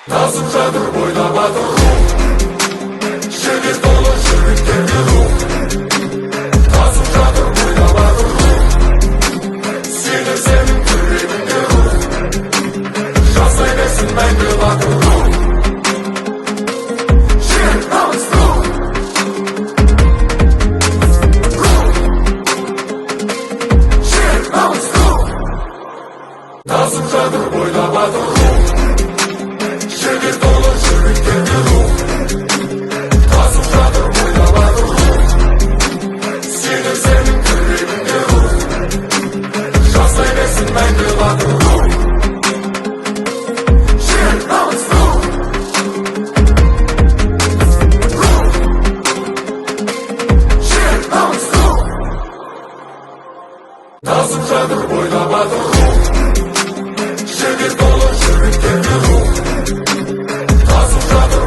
Назым жатыр бойда батыр рух, жігер толы жүректерге рух. Назым жатыр бойда батыр рух, сенің жүрегіңде рух. Жасай берсін мәңгі батыр рух. Жер намыс рух, жер намыс рух. Назым жатыр бойда батыр рух, жігер толы жүректерге рух. Назым жатыр бойда батыр рух, сенің жүрегіңде рух. Жасай берсін мәңгі батыр рух. Жер намыс рух, жер намыс рух. Назым жатыр бойда батыр рух, жігер толы жүректерге рух. Назым жатыр